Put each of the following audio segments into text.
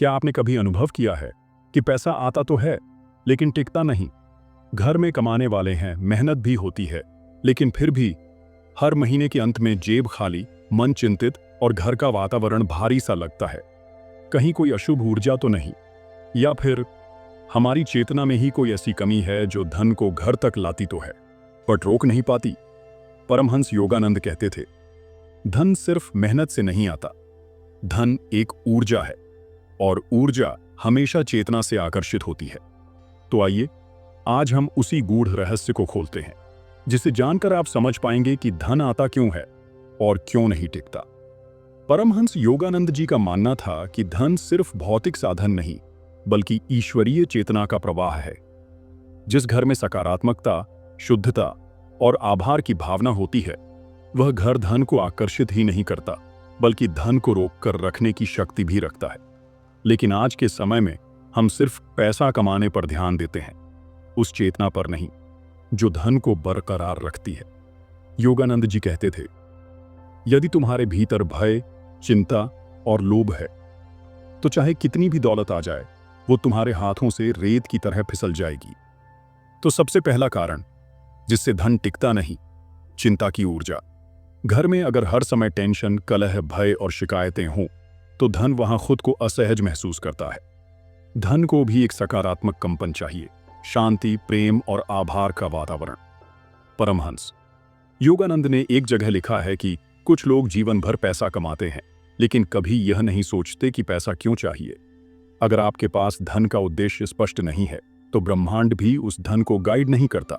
क्या आपने कभी अनुभव किया है कि पैसा आता तो है लेकिन टिकता नहीं? घर में कमाने वाले हैं, मेहनत भी होती है, लेकिन फिर भी हर महीने के अंत में जेब खाली, मन चिंतित और घर का वातावरण भारी सा लगता है। कहीं कोई अशुभ ऊर्जा तो नहीं, या फिर हमारी चेतना में ही कोई ऐसी कमी है जो धन को घर तक लाती तो है बट रोक नहीं पाती। परमहंस योगानंद कहते थे, धन सिर्फ मेहनत से नहीं आता, धन एक ऊर्जा है और ऊर्जा हमेशा चेतना से आकर्षित होती है। तो आइए आज हम उसी गूढ़ रहस्य को खोलते हैं, जिसे जानकर आप समझ पाएंगे कि धन आता क्यों है और क्यों नहीं टिकता। परमहंस योगानंद जी का मानना था कि धन सिर्फ भौतिक साधन नहीं बल्कि ईश्वरीय चेतना का प्रवाह है। जिस घर में सकारात्मकता, शुद्धता और आभार की भावना होती है, वह घर धन को आकर्षित ही नहीं करता बल्कि धन को रोक कर रखने की शक्ति भी रखता है। लेकिन आज के समय में हम सिर्फ पैसा कमाने पर ध्यान देते हैं, उस चेतना पर नहीं जो धन को बरकरार रखती है। योगानंद जी कहते थे, यदि तुम्हारे भीतर भय, चिंता और लोभ है तो चाहे कितनी भी दौलत आ जाए, वो तुम्हारे हाथों से रेत की तरह फिसल जाएगी। तो सबसे पहला कारण जिससे धन टिकता नहीं, चिंता की ऊर्जा। घर में अगर हर समय टेंशन, कलह, भय और शिकायतें हों तो धन वहां खुद को असहज महसूस करता है। धन को भी एक सकारात्मक कंपन चाहिए, शांति, प्रेम और आभार का वातावरण। परमहंस योगानंद ने एक जगह लिखा है कि कुछ लोग जीवन भर पैसा कमाते हैं लेकिन कभी यह नहीं सोचते कि पैसा क्यों चाहिए। अगर आपके पास धन का उद्देश्य स्पष्ट नहीं है तो ब्रह्मांड भी उस धन को गाइड नहीं करता।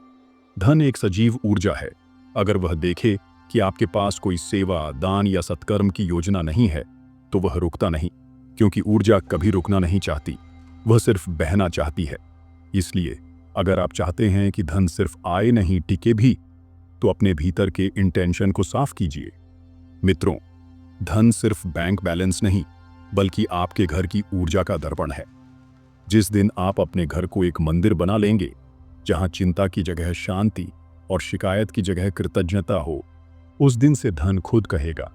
धन एक सजीव ऊर्जा है। अगर वह देखे कि आपके पास कोई सेवा, दान या सत्कर्म की योजना नहीं है तो वह रुकता नहीं, क्योंकि ऊर्जा कभी रुकना नहीं चाहती, वह सिर्फ बहना चाहती है। इसलिए अगर आप चाहते हैं कि धन सिर्फ आए नहीं टिके भी, तो अपने भीतर के इंटेंशन को साफ कीजिए। मित्रों, धन सिर्फ बैंक बैलेंस नहीं बल्कि आपके घर की ऊर्जा का दर्पण है। जिस दिन आप अपने घर को एक मंदिर बना लेंगे जहां चिंता की जगह शांति और शिकायत की जगह कृतज्ञता हो, उस दिन से धन खुद कहेगा,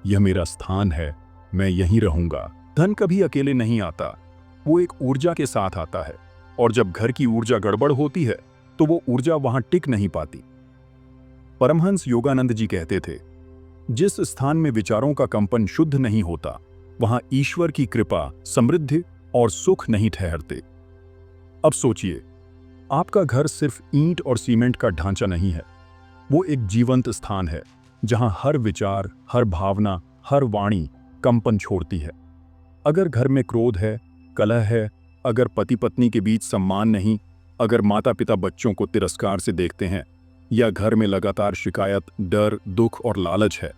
यह मेरा स्थान है, मैं यहीं रहूंगा। धन कभी अकेले नहीं आता, वो एक ऊर्जा के साथ आता है, और जब घर की ऊर्जा गड़बड़ होती है तो वो ऊर्जा वहां टिक नहीं पाती। परमहंस योगानंद जी कहते थे, जिस स्थान में विचारों का कंपन शुद्ध नहीं होता, वहां ईश्वर की कृपा, समृद्धि और सुख नहीं ठहरते। अब सोचिए, आपका घर सिर्फ ईंट और सीमेंट का ढांचा नहीं है, वो एक जीवंत स्थान है जहां हर विचार, हर भावना, हर वाणी कंपन छोड़ती है। अगर घर में क्रोध है, कलह है, अगर पति पत्नी के बीच सम्मान नहीं, अगर माता पिता बच्चों को तिरस्कार से देखते हैं, या घर में लगातार शिकायत, डर, दुख और लालच है,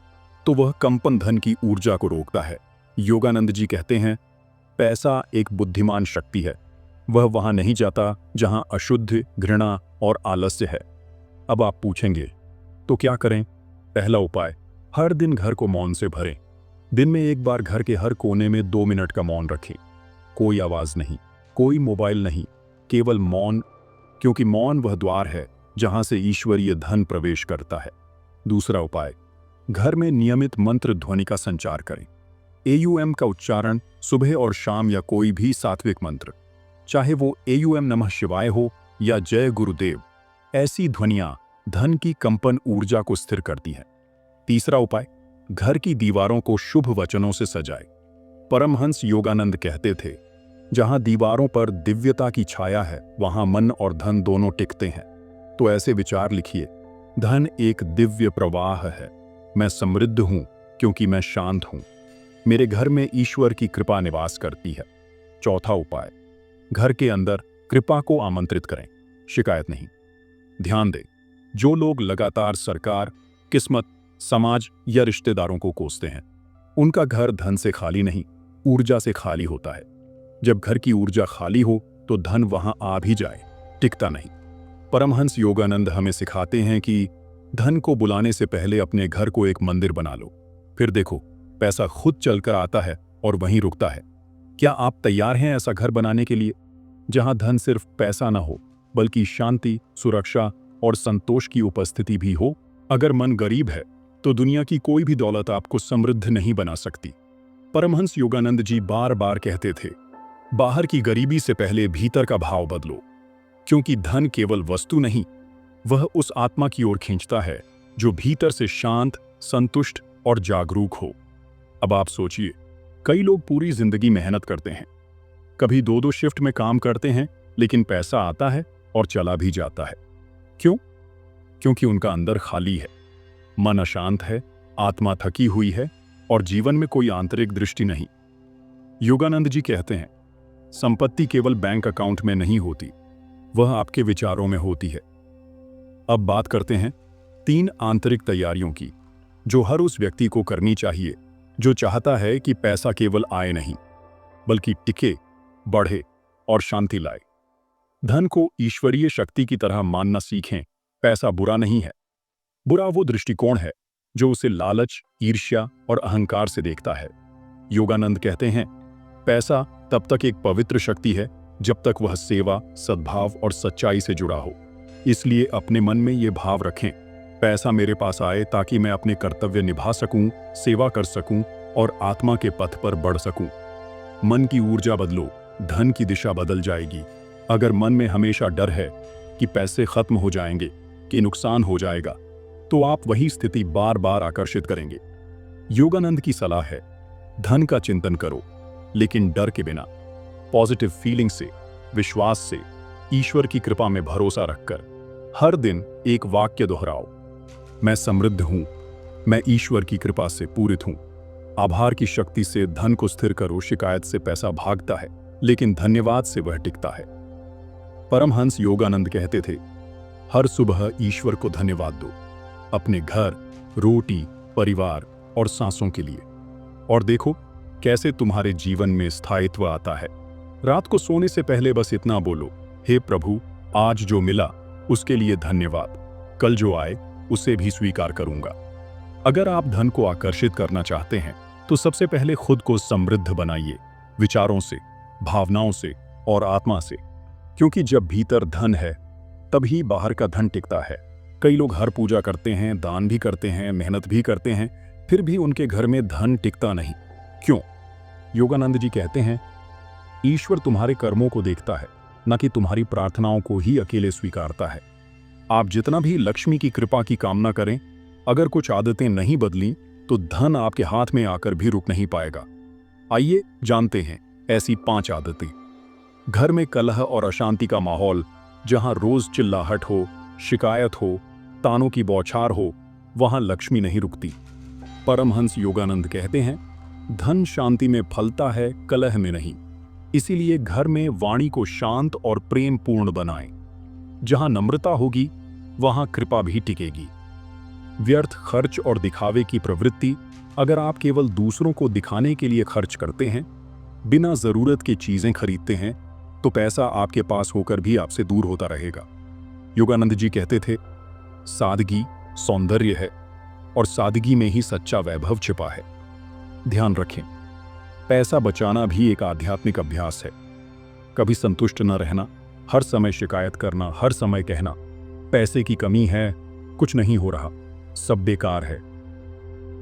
तो वह कंपन धन की ऊर्जा को रोकता है। योगानंद जी कहते हैं, पैसा एक बुद्धिमान शक्ति है, वह वहां नहीं जाता जहां अशुद्ध, घृणा और आलस्य है। अब आप पूछेंगे, तो क्या करें? पहला उपाय, हर दिन घर को मौन से भरें। दिन में एक बार घर के हर कोने में 2 मिनट का मौन रखें। कोई आवाज नहीं, कोई मोबाइल नहीं, केवल मौन, क्योंकि मौन वह द्वार है जहां से ईश्वरीय धन प्रवेश करता है। दूसरा उपाय, घर में नियमित मंत्र ध्वनि का संचार करें। AUM का उच्चारण सुबह और शाम, या कोई भी सात्विक मंत्र, चाहे वो AUM नमः शिवाय हो या जय गुरुदेव, ऐसी ध्वनियां धन की कंपन ऊर्जा को स्थिर करती हैं। तीसरा उपाय, घर की दीवारों को शुभ वचनों से सजाएं। परमहंस योगानंद कहते थे, जहां दीवारों पर दिव्यता की छाया है, वहां मन और धन दोनों टिकते हैं। तो ऐसे विचार लिखिए, धन एक दिव्य प्रवाह है, मैं समृद्ध हूं क्योंकि मैं शांत हूं, मेरे घर में ईश्वर की कृपा निवास करती है। चौथा उपाय, घर के अंदर कृपा को आमंत्रित करें, शिकायत नहीं। ध्यान दें, जो लोग लगातार सरकार, किस्मत, समाज या रिश्तेदारों को कोसते हैं, उनका घर धन से खाली नहीं, ऊर्जा से खाली होता है। जब घर की ऊर्जा खाली हो तो धन वहां आ भी जाए, टिकता नहीं। परमहंस योगानंद हमें सिखाते हैं कि धन को बुलाने से पहले अपने घर को एक मंदिर बना लो, फिर देखो पैसा खुद चलकर आता है और वहीं रुकता है। क्या आप तैयार हैं ऐसा घर बनाने के लिए, जहां धन सिर्फ पैसा ना हो बल्कि शांति, सुरक्षा और संतोष की उपस्थिति भी हो? अगर मन गरीब है तो दुनिया की कोई भी दौलत आपको समृद्ध नहीं बना सकती। परमहंस योगानंद जी बार बार कहते थे, बाहर की गरीबी से पहले भीतर का भाव बदलो, क्योंकि धन केवल वस्तु नहीं, वह उस आत्मा की ओर खींचता है जो भीतर से शांत, संतुष्ट और जागरूक हो। अब आप सोचिए, कई लोग पूरी जिंदगी मेहनत करते हैं, कभी 2-2 शिफ्ट में काम करते हैं, लेकिन पैसा आता है और चला भी जाता है। क्यों? क्योंकि उनका अंदर खाली है, मन अशांत है, आत्मा थकी हुई है और जीवन में कोई आंतरिक दृष्टि नहीं। योगानंद जी कहते हैं, संपत्ति केवल बैंक अकाउंट में नहीं होती, वह आपके विचारों में होती है। अब बात करते हैं 3 आंतरिक तैयारियों की, जो हर उस व्यक्ति को करनी चाहिए जो चाहता है कि पैसा केवल आए नहीं, बल्कि टिके, बढ़े और शांति लाए। धन को ईश्वरीय शक्ति की तरह मानना सीखें। पैसा बुरा नहीं है, बुरा वो दृष्टिकोण है जो उसे लालच, ईर्ष्या और अहंकार से देखता है। योगानंद कहते हैं, पैसा तब तक एक पवित्र शक्ति है जब तक वह सेवा, सद्भाव और सच्चाई से जुड़ा हो। इसलिए अपने मन में ये भाव रखें, पैसा मेरे पास आए ताकि मैं अपने कर्तव्य निभा सकूं, सेवा कर सकूं और आत्मा के पथ पर बढ़ सकूं। मन की ऊर्जा बदलो, धन की दिशा बदल जाएगी। अगर मन में हमेशा डर है कि पैसे खत्म हो जाएंगे, कि नुकसान हो जाएगा, तो आप वही स्थिति बार बार आकर्षित करेंगे। योगानंद की सलाह है, धन का चिंतन करो, लेकिन डर के बिना, पॉजिटिव फीलिंग से, विश्वास से, ईश्वर की कृपा में भरोसा रखकर हर दिन एक वाक्य दोहराओ, मैं समृद्ध हूं, मैं ईश्वर की कृपा से पूरित हूं। आभार की शक्ति से धन को स्थिर करो। शिकायत से पैसा भागता है, लेकिन धन्यवाद से वह टिकता है। परमहंस योगानंद कहते थे, हर सुबह ईश्वर को धन्यवाद दो, अपने घर, रोटी, परिवार और सांसों के लिए, और देखो कैसे तुम्हारे जीवन में स्थायित्व आता है। रात को सोने से पहले बस इतना बोलो, हे प्रभु, आज जो मिला उसके लिए धन्यवाद, कल जो आए उसे भी स्वीकार करूंगा। अगर आप धन को आकर्षित करना चाहते हैं तो सबसे पहले खुद को समृद्ध बनाइए, विचारों से, भावनाओं से और आत्मा से, क्योंकि जब भीतर धन है तभी बाहर का धन टिकता है। कई लोग हर पूजा करते हैं, दान भी करते हैं, मेहनत भी करते हैं, फिर भी उनके घर में धन टिकता नहीं। क्यों? योगानंद जी कहते हैं, ईश्वर तुम्हारे कर्मों को देखता है, न कि तुम्हारी प्रार्थनाओं को ही अकेले स्वीकारता है। आप जितना भी लक्ष्मी की कृपा की कामना करें, अगर कुछ आदतें नहीं बदली तो धन आपके हाथ में आकर भी रुक नहीं पाएगा। आइए जानते हैं ऐसी 5 आदतें। घर में कलह और अशांति का माहौल, जहां रोज चिल्लाहट हो, शिकायत हो, तानों की बौछार हो, वहां लक्ष्मी नहीं रुकती। परमहंस योगानंद कहते हैं, धन शांति में फलता है, कलह में नहीं। इसीलिए घर में वाणी को शांत और प्रेम पूर्ण बनाएं। जहां नम्रता होगी वहां कृपा भी टिकेगी। व्यर्थ खर्च और दिखावे की प्रवृत्ति, अगर आप केवल दूसरों को दिखाने के लिए खर्च करते हैं, बिना जरूरत की चीजें खरीदते हैं, तो पैसा आपके पास होकर भी आपसे दूर होता रहेगा। योगानंद जी कहते थे, सादगी सौंदर्य है और सादगी में ही सच्चा वैभव छिपा है। ध्यान रखें, पैसा बचाना भी एक आध्यात्मिक अभ्यास है। कभी संतुष्ट न रहना, हर समय शिकायत करना, हर समय कहना पैसे की कमी है, कुछ नहीं हो रहा, सब बेकार है,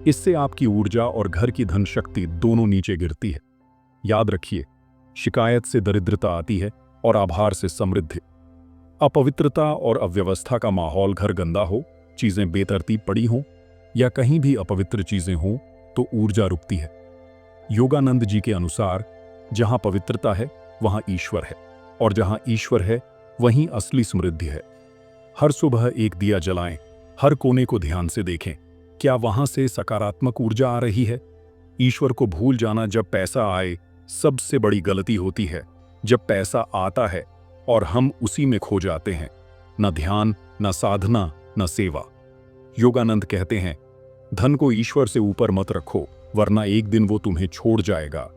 इससे आपकी ऊर्जा और घर की धन शक्ति दोनों नीचे गिरती है। याद रखिए, शिकायत से दरिद्रता आती है और आभार से समृद्धि। अपवित्रता और अव्यवस्था का माहौल, घर गंदा हो, चीजें बेतरतीब पड़ी हों या कहीं भी अपवित्र चीजें हों, तो ऊर्जा रुकती है। योगानंद जी के अनुसार जहां पवित्रता है वहां ईश्वर है, और जहां ईश्वर है वहीं असली समृद्धि है। हर सुबह एक दिया जलाएं, हर कोने को ध्यान से देखें, क्या वहां से सकारात्मक ऊर्जा आ रही है। ईश्वर को भूल जाना जब पैसा आए सबसे बड़ी गलती होती है। जब पैसा आता है और हम उसी में खो जाते हैं, न ध्यान, न साधना, न सेवा। योगानंद कहते हैं, धन को ईश्वर से ऊपर मत रखो, वरना एक दिन वो तुम्हें छोड़ जाएगा।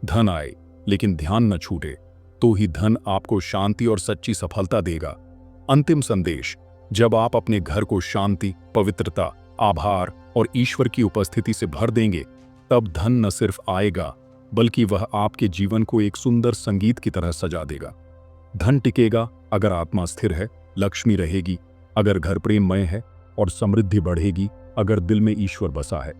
धन आए लेकिन ध्यान न छूटे, तो ही धन आपको शांति और सच्ची सफलता देगा। अंतिम संदेश, जब आप अपने घर को शांति, पवित्रता, आभार और ईश्वर की उपस्थिति से भर देंगे, तब धन न सिर्फ आएगा बल्कि वह आपके जीवन को एक सुंदर संगीत की तरह सजा देगा। धन टिकेगा अगर आत्मा स्थिर है, लक्ष्मी रहेगी अगर घर प्रेममय है, और समृद्धि बढ़ेगी अगर दिल में ईश्वर बसा है।